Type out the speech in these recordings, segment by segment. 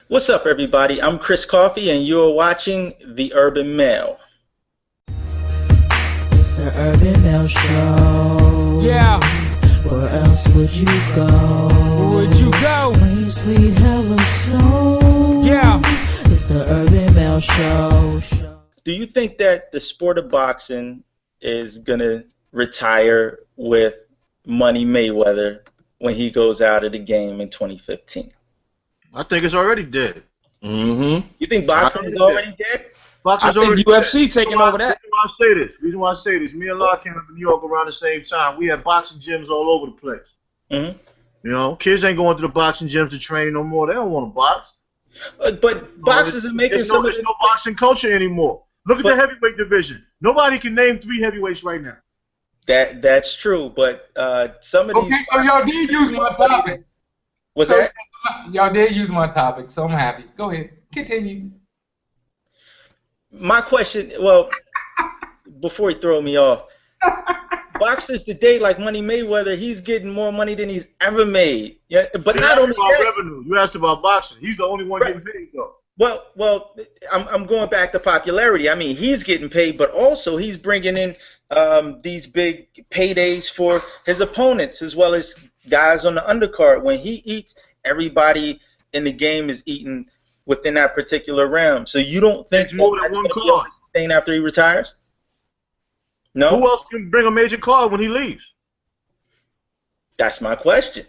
What's up, everybody? I'm Chris Coffey, and you're watching The Urban Mail. It's the Urban Mail Show. Yeah. Where else would you go? Where would you go? Rain, sleet, hell, or snow. Yeah. It's the Urban Mail Show. Do you think that the sport of boxing is going to retire with Money Mayweather when he goes out of the game in 2015? I think it's already dead. Mm-hmm. You think boxing is already dead? Boxing's I think already UFC dead. taking over that. Reason why I say this. Me and Law came up in New York around the same time. We had boxing gyms all over the place. Mm-hmm. You know, kids ain't going to the boxing gyms to train no more. They don't want to box. But boxers are making there's no boxing culture anymore. Look at the heavyweight division. Nobody can name 3 heavyweights right now. That's true, but some of these. Okay, so y'all did use my topic. What's that? Y'all did use my topic, so I'm happy. Go ahead, continue. My question, well, before you throw me off, boxers today, like Money Mayweather, he's getting more money than he's ever made. Yeah, but not only that. Revenue. You asked about boxing. He's the only one getting paid though. Well, I'm going back to popularity. I mean, he's getting paid, but also he's bringing in these big paydays for his opponents as well as guys on the undercard. When he eats, everybody in the game is eating within that particular realm. So you don't think more than one card sustain after he retires? No. Who else can bring a major card when he leaves? That's my question.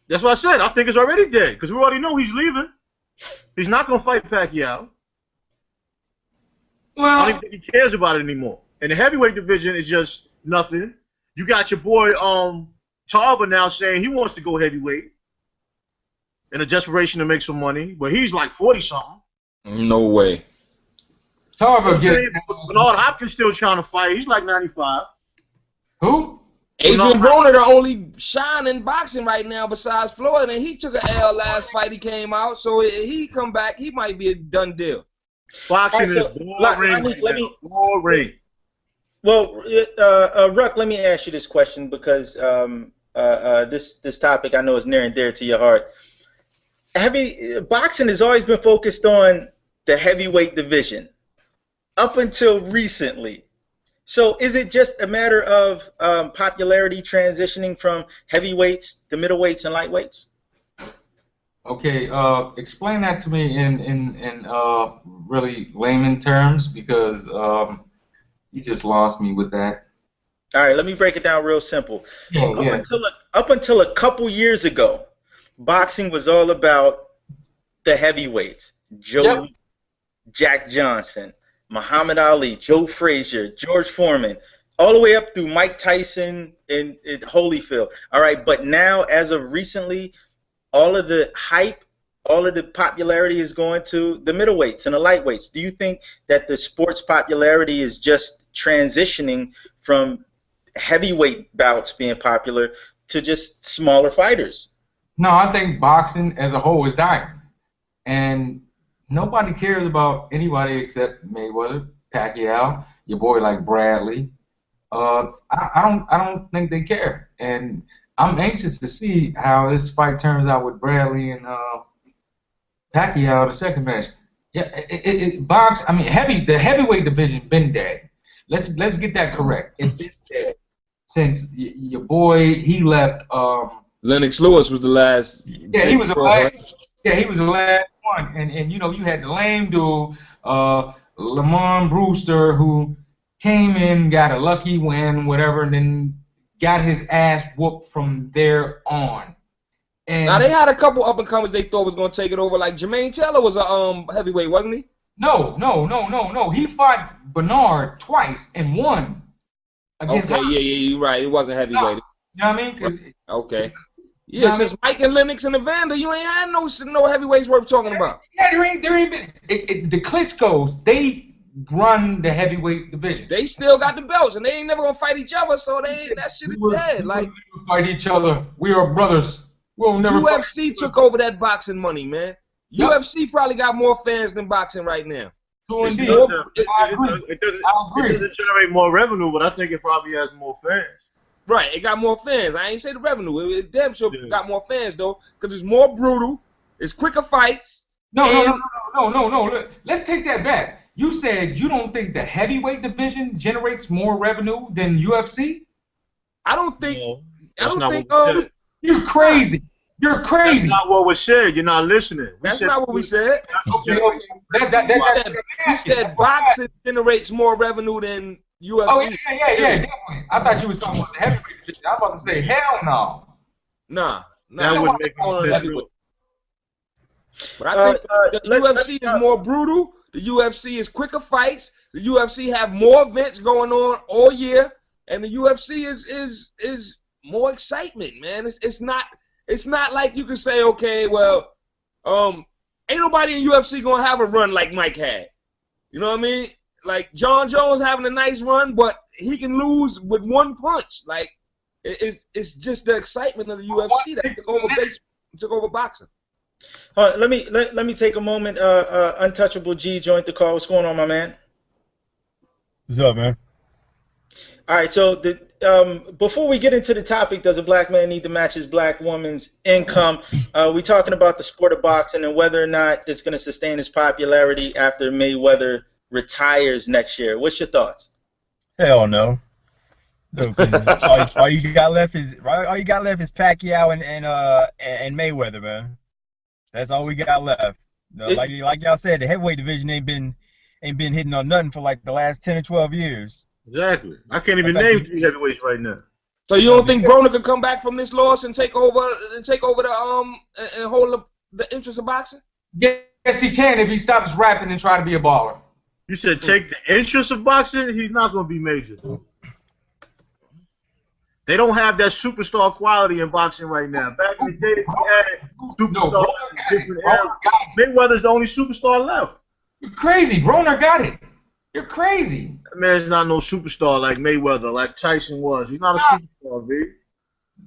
That's what I said. I think it's already dead because we already know he's leaving. He's not going to fight Pacquiao. Well, I don't even think he cares about it anymore. And the heavyweight division is just nothing. You got your boy Tarver now saying he wants to go heavyweight in a desperation to make some money, but he's like 40-something. no way. Tarver Bernard Hopkins still trying to fight. He's like 95. Who? Adrian Broner, the only shine in boxing right now besides Floyd, and he took an L last fight he came out, so he come back, he might be a done deal. Boxing is boring. Boring. Well, Ruck, let me ask you this question because this topic I know is near and dear to your heart. Boxing has always been focused on the heavyweight division up until recently. So is it just a matter of popularity transitioning from heavyweights to middleweights and lightweights? Okay, explain that to me in really layman terms because you just lost me with that. All right, let me break it down real simple. Yeah. Up until a couple years ago, boxing was all about the heavyweights. Joe, Jack Johnson, Muhammad Ali, Joe Frazier, George Foreman, all the way up through Mike Tyson and Holyfield. All right, but now, as of recently, all of the hype, all of the popularity is going to the middleweights and the lightweights. Do you think that the sport's popularity is just transitioning from heavyweight bouts being popular to just smaller fighters? No, I think boxing as a whole is dying, and nobody cares about anybody except Mayweather, Pacquiao, your boy like Bradley. I don't think they care, and I'm anxious to see how this fight turns out with Bradley and Pacquiao, the second match. Yeah, the heavyweight division been dead. Let's get that correct. It's been dead since your boy he left. Lennox Lewis was the last. Yeah, he was the last. Yeah, he was the last one, and you know you had the lame dude, Lamont Brewster, who came in, got a lucky win, whatever, and then got his ass whooped from there on. And Now they had a couple up and comers they thought was gonna take it over. Like Jermaine Taylor was a heavyweight, wasn't he? No. He fought Bernard twice and won against. Okay, yeah, you're right. It wasn't heavyweight. No, you know what I mean? 'Cause Okay. Yeah, since Mike and Lennox and Evander, you ain't had no heavyweights worth talking about. Yeah, there ain't been. The Klitschko's, they run the heavyweight division. They still got the belts, and they ain't never gonna fight each other, so that shit is dead. Like We will fight each other. We are brothers. We'll never UFC fight. took over that boxing money, man. Yep. UFC probably got more fans than boxing right now. So indeed. It doesn't generate more revenue, but I think it probably has more fans. Right, it got more fans. I ain't say the revenue. It damn sure got more fans though, because it's more brutal. It's quicker fights. No. Let's take that back. You said you don't think the heavyweight division generates more revenue than UFC? I don't think. No, I that's don't not think. what we said. You're crazy. You're That's crazy. not what was said. You're not listening. That's not what we said. Okay. We said boxing generates more revenue than UFC. Oh, yeah, definitely. I thought you was talking about the heavyweight division. I was about to say, hell no. That Nah. would make on sense. heavyweight. But I think the UFC is more brutal. The UFC is quicker fights. The UFC have more events going on all year, and the UFC is more excitement, man. It's not like you can say, okay, well, ain't nobody in UFC gonna have a run like Mike had. You know what I mean? Like John Jones having a nice run, but he can lose with one punch. Like it's just the excitement of the UFC that took over boxing. Let me take a moment. Untouchable G joined the call. What's going on, my man? What's up, man? All right. So before we get into the topic, does a black man need to match his black woman's income? We talking about the sport of boxing and whether or not it's going to sustain its popularity after Mayweather retires next year. What's your thoughts? Hell no. No, 'cause all you got left is Pacquiao and Mayweather, man. That's all we got left. Like y'all said, the heavyweight division ain't been hitting on nothing for like the last 10 or 12 years. Exactly. I can't even name 3 heavyweights right now. So you don't think Broner could come back from this loss and take over the and hold the interest of boxing? Yes, he can if he stops rapping and try to be a baller. You said take the interest of boxing? He's not going to be major. They don't have that superstar quality in boxing right now. Back in the day, they had superstars in different eras. Mayweather's the only superstar left. You're crazy. Broner got it. You're crazy. That man's not no superstar like Mayweather, like Tyson was. He's not a superstar, B.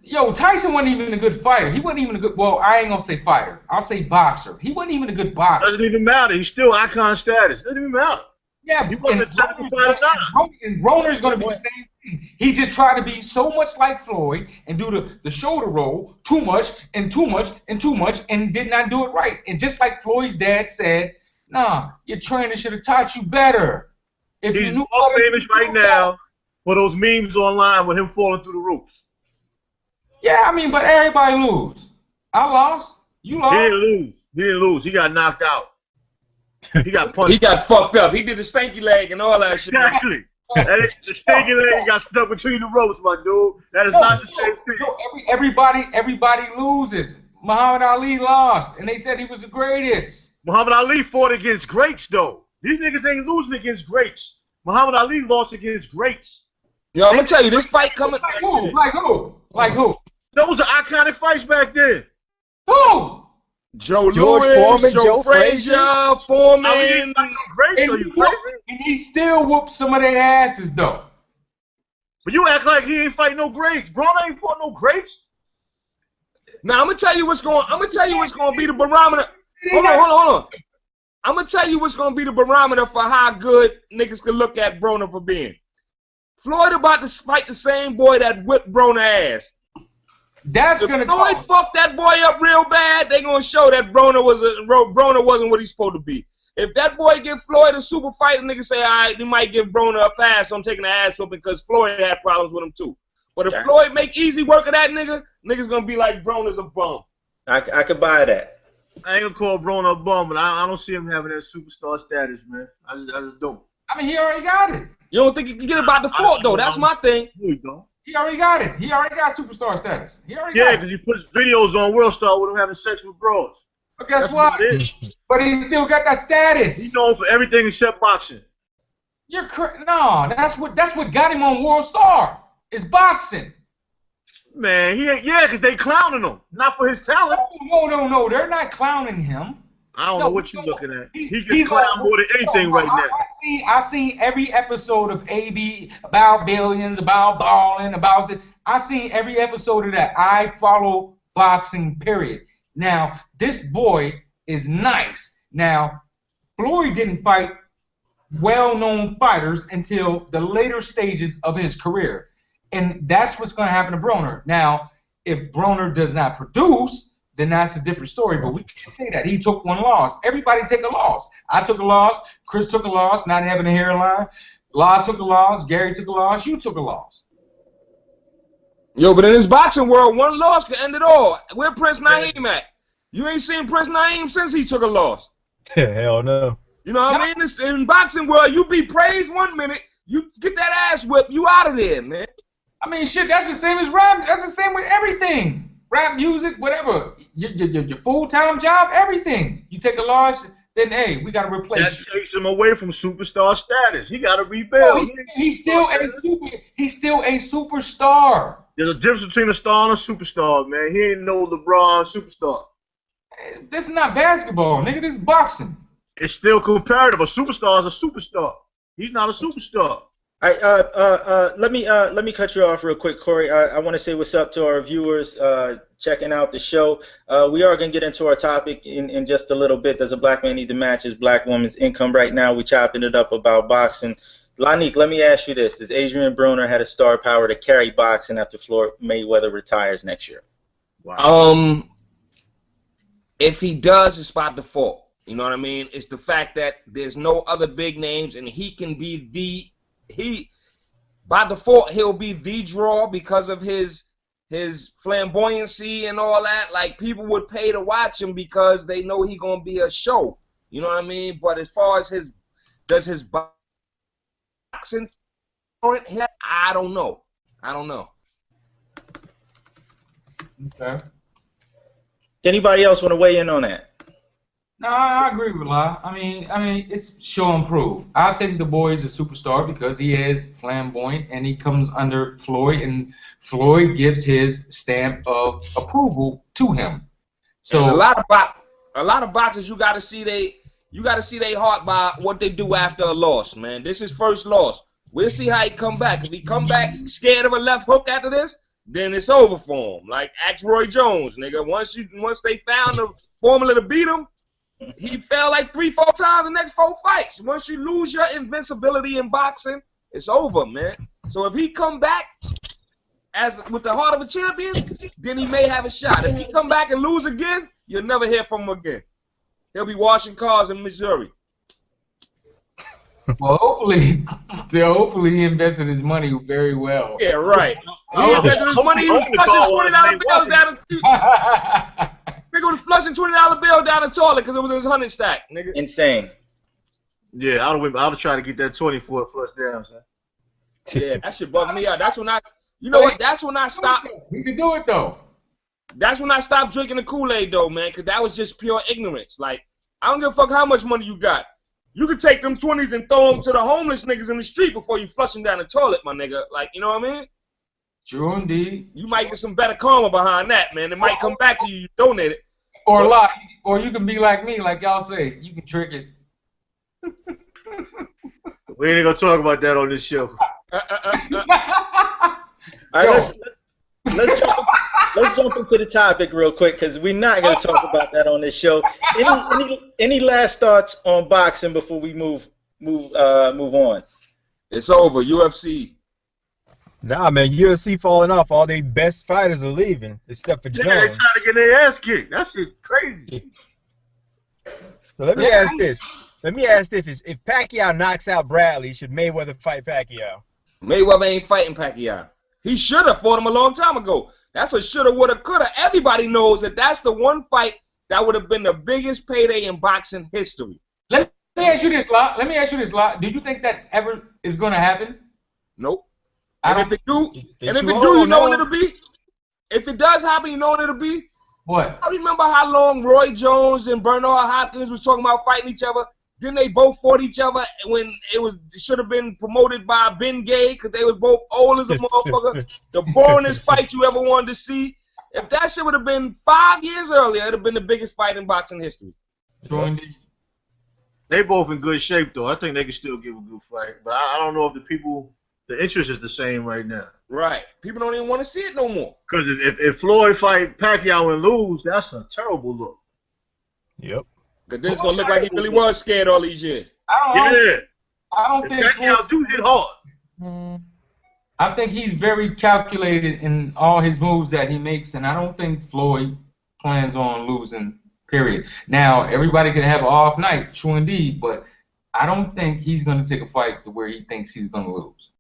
Yo, Tyson wasn't even a good fighter. He wasn't even a good, well, I ain't going to say fighter. I'll say boxer. He wasn't even a good boxer. Doesn't even matter. He's still icon status. Doesn't even matter. Yeah, He wasn't a technical fighter now. And Broner's going to be the same thing. He just tried to be so much like Floyd and do the shoulder roll too much and too much and too much and did not do it right. And just like Floyd's dad said, nah, your trainer should have taught you better. If He's you knew more better, famous right now for those memes online with him falling through the ropes. Yeah, I mean, but everybody lose. I lost. You lost. He didn't lose. He got knocked out. He got punched. He got fucked up. He did the stanky leg and all that shit. Exactly. The stinking leg got stuck between the ropes, my dude. That is not the same thing. Everybody loses. Muhammad Ali lost, and they said he was the greatest. Muhammad Ali fought against greats, though. These niggas ain't losing against greats. Muhammad Ali lost against greats. Yo, I'm gonna tell you, this fight coming. Like who? Like who? Those are iconic fights back then. Who? George Foreman, Lewis, Joe Frazier. Foreman. I mean, he ain't like no greats, are you crazy? And he still whooped some of their asses, though. But you act like he ain't fight no greats. Braun ain't fought no greats. Now I'm gonna tell you what's going to be the barometer. Hold on. I'm gonna tell you what's gonna be the barometer for how good niggas can look at Broner for being. Floyd about to fight the same boy that whipped Broner ass. That's if gonna Floyd fucked that boy up real bad, they gonna show that Broner wasn't what he's supposed to be. If that boy give Floyd a super fight, the niggas say, all right, they might give Broner a pass on taking the ass whooping because Floyd had problems with him too. But if Floyd make easy work of that niggas gonna be like Broner's a bum. I could buy that. I ain't gonna call Braun a bum, but I don't see him having that superstar status, man. I just don't. I mean, he already got it. You don't think you can get it by default though? That's my thing. No, you don't. He already got it. He already got superstar status. Yeah, because he puts videos on World Star with him having sex with bros. But guess what? But he still got that status. He's known for everything except boxing. No, that's what got him on World Star. Is boxing. Man, because they clowning him, not for his talent. No, they're not clowning him. I don't know what you're looking at. He gets clowned more than anything right now. I seen every episode of AB about billions, about balling, about the. I seen every episode of that. I follow boxing, period. Now, this boy is nice. Now, Floyd didn't fight well-known fighters until the later stages of his career. And that's what's going to happen to Broner. Now, if Broner does not produce, then that's a different story. But we can't say that. He took one loss. Everybody take a loss. I took a loss. Chris took a loss, not having a hairline. La took a loss. Gary took a loss. You took a loss. Yo, but in this boxing world, one loss can end it all. Where Prince Naeem at? You ain't seen Prince Naeem since he took a loss. Hell no. You know what I mean? In boxing world, you be praised 1 minute, you get that ass whipped, you out of there, man. I mean, shit, that's the same as rap. That's the same with everything. Rap, music, whatever. Your full-time job, everything. You take a loss, then, hey, we got to replace you. That takes him away from superstar status. He got to rebuild. He's still a superstar. There's a difference between a star and a superstar, man. He ain't no LeBron superstar. This is not basketball, nigga. This is boxing. It's still comparative. A superstar is a superstar. He's not a superstar. Let me cut you off real quick, Corey. I want to say what's up to our viewers checking out the show. We are going to get into our topic in just a little bit. Does a black man need to match his black woman's income? Right now, we're chopping it up about boxing. Lanique, let me ask you this. Does Adrian Broner have the star power to carry boxing after Floyd Mayweather retires next year? Wow. If he does, it's by default. You know what I mean? It's the fact that there's no other big names, and he can be by default, he'll be the draw because of his flamboyancy and all that. Like, people would pay to watch him because they know he's gonna be a show. You know what I mean? But as far as his boxing, I don't know. Okay. Anybody else want to weigh in on that? No, I agree with La. I mean, it's show and prove. I think the boy is a superstar because he is flamboyant and he comes under Floyd, and Floyd gives his stamp of approval to him. So and a lot of boxers, you gotta see they heart by what they do after a loss, man. This is first loss. We'll see how he come back. If he come back scared of a left hook after this, then it's over for him. Like, ask Roy Jones, nigga. Once they found the formula to beat him, he fell like 3-4 times the next 4 fights. Once you lose your invincibility in boxing, it's over, man. So if he come back with the heart of a champion, then he may have a shot. If he come back and lose again, you'll never hear from him again. He'll be washing cars in Missouri. Well, hopefully he invested his money very well. Yeah, right. He invested his money. He was flushing $20 bills down the nigga was flushing $20 bill down the toilet because it was in his 100 stack, nigga. Insane. Yeah, I would try to get that 20 for a flush down, son. Yeah, that shit bugged me out. That's when that's when I stopped. We can do it though. That's when I stopped drinking the Kool-Aid though, man, because that was just pure ignorance. Like, I don't give a fuck how much money you got. You could take them 20s and throw them to the homeless niggas in the street before you flush them down the toilet, my nigga. Like, you know what I mean? True indeed. You might get some better karma behind that, man. It might come back to you. You donate it. Or lie. Or you can be like me, like y'all say. You can trick it. We ain't gonna talk about that on this show. All right, let's jump into the topic real quick because we're not gonna talk about that on this show. Any last thoughts on boxing before we move on? It's over. UFC. Nah, man, UFC falling off. All their best fighters are leaving, except for Jones. Yeah, they trying to get their ass kicked. That shit crazy. So let me ask this. If Pacquiao knocks out Bradley, should Mayweather fight Pacquiao? Mayweather ain't fighting Pacquiao. He should have fought him a long time ago. That's a shoulda, woulda, coulda. Everybody knows that that's the one fight that would have been the biggest payday in boxing history. Let me ask you this, La. Do you think that ever is going to happen? Nope. And if it do, you know what it'll be? If it does happen, you know what it'll be? What? I remember how long Roy Jones and Bernard Hopkins was talking about fighting each other. Then they both fought each other when it should have been promoted by Ben Gay because they was both old as a motherfucker. The boringest fight you ever wanted to see. If that shit would have been 5 years earlier, it'd have been the biggest fight in boxing history. They both in good shape though. I think they can still give a good fight, but I don't know if the interest is the same right now. Right. People don't even want to see it no more. Because if Floyd fight Pacquiao and lose, that's a terrible look. Yep. Because then it's going to look like he really was scared all these years. I don't think Pacquiao do hit hard. I think he's very calculated in all his moves that he makes, and I don't think Floyd plans on losing, period. Now, everybody can have an off night, true indeed, but I don't think he's going to take a fight to where he thinks he's going to lose.